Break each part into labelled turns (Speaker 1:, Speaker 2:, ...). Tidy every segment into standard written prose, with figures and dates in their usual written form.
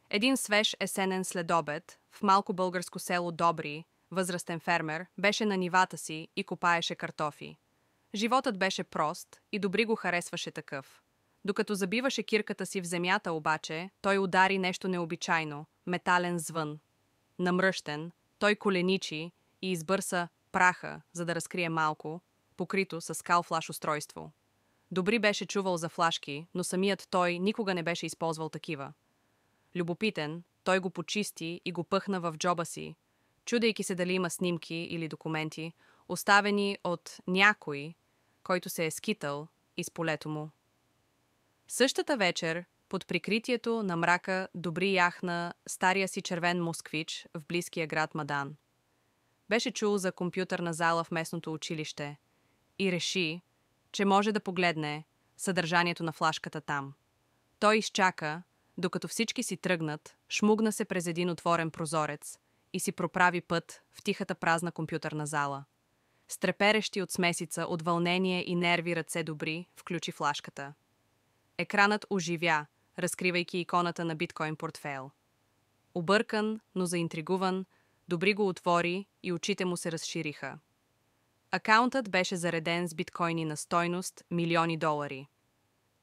Speaker 1: Един свеж есенен следобед в малко българско село Добри, възрастен фермер, беше на нивата си и копаеше картофи. Животът беше прост и Добри го харесваше такъв. Докато забиваше кирката си в земята обаче, той удари нещо необичайно – метален звън. Намръщен, той коленичи и избърса праха, за да разкрие малко, покрито с скал флаш устройство. Добри беше чувал за флашки, но самият той никога не беше използвал такива. Любопитен, той го почисти и го пъхна в джоба си, чудейки се дали има снимки или документи, оставени от някой, който се е скитал из полето му. Същата вечер, под прикритието на мрака, Добри яхна стария си червен москвич в близкия град Мадан. Беше чул за компютърна зала в местното училище и реши, че може да погледне съдържанието на флашката там. Той изчака, докато всички си тръгнат, шмугна се през един отворен прозорец и си проправи път в тихата празна компютърна зала. С треперещи от смесица, от вълнение и нерви ръце Добри включи флашката. Екранът оживя, разкривайки иконата на биткоин портфейл. Объркан, но заинтригуван, Добри го отвори и очите му се разшириха. Акаунтът беше зареден с биткоини на стойност милиони долари.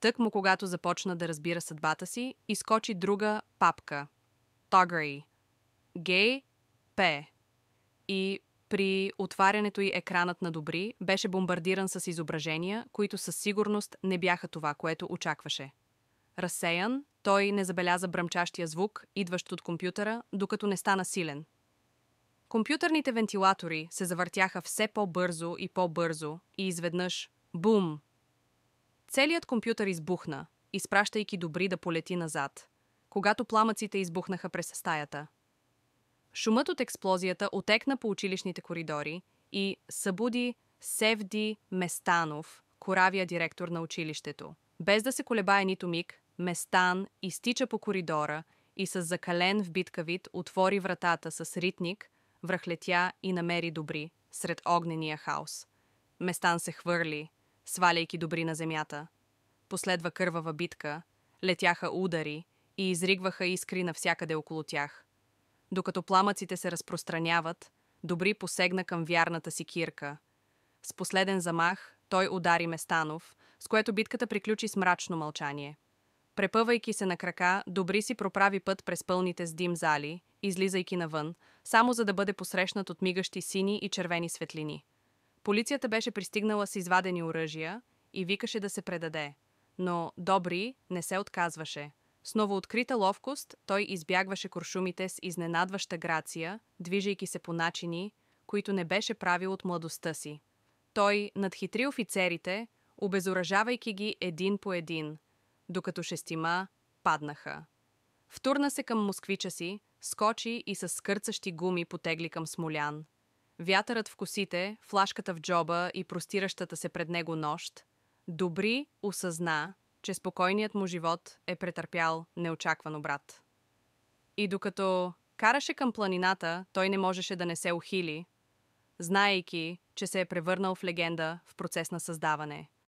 Speaker 1: Тъкмо когато започна да разбира съдбата си, изскочи друга папка. Toggery. П. И при отварянето й екранът на Добри беше бомбардиран с изображения, които със сигурност не бяха това, което очакваше. Разсеян, той не забеляза бръмчащия звук, идващ от компютъра, докато не стана силен. Компютърните вентилатори се завъртяха все по-бързо и изведнъж – бум! Целият компютър избухна, изпращайки Добри да полети назад, когато пламъците избухнаха през стаята. Шумът от експлозията отекна по училищните коридори и събуди Севди Местанов, коравия директор на училището. Без да се колебае нито миг, Местан изтича по коридора и с закален в битка вид отвори вратата с ритник, връхлетя и намери Добри сред огнения хаос. Местан се хвърли, сваляйки Добри на земята. Последва кървава битка, летяха удари и изригваха искри навсякъде около тях. Докато пламъците се разпространяват, Добри посегна към вярната си кирка. С последен замах той удари Местанов, с което битката приключи с мрачно мълчание. Препъвайки се на крака, Добри си проправи път през пълните с дим зали, излизайки навън, само за да бъде посрещнат от мигащи сини и червени светлини. Полицията беше пристигнала с извадени оръжия и викаше да се предаде. Но Добри не се отказваше. С новооткрита ловкост той избягваше куршумите с изненадваща грация, движейки се по начини, които не беше правил от младостта си. Той надхитри офицерите, обезоръжавайки ги един по един, докато шестима паднаха. Втурна се към москвича си, скочи и с скърцащи гуми потегли към Смолян. Вятърът в косите, флашката в джоба и простиращата се пред него нощ, Добри осъзна, че спокойният му живот е претърпял неочакван обрат. И докато караше към планината, той не можеше да не се ухили, знаейки, че се е превърнал в легенда в процес на създаване.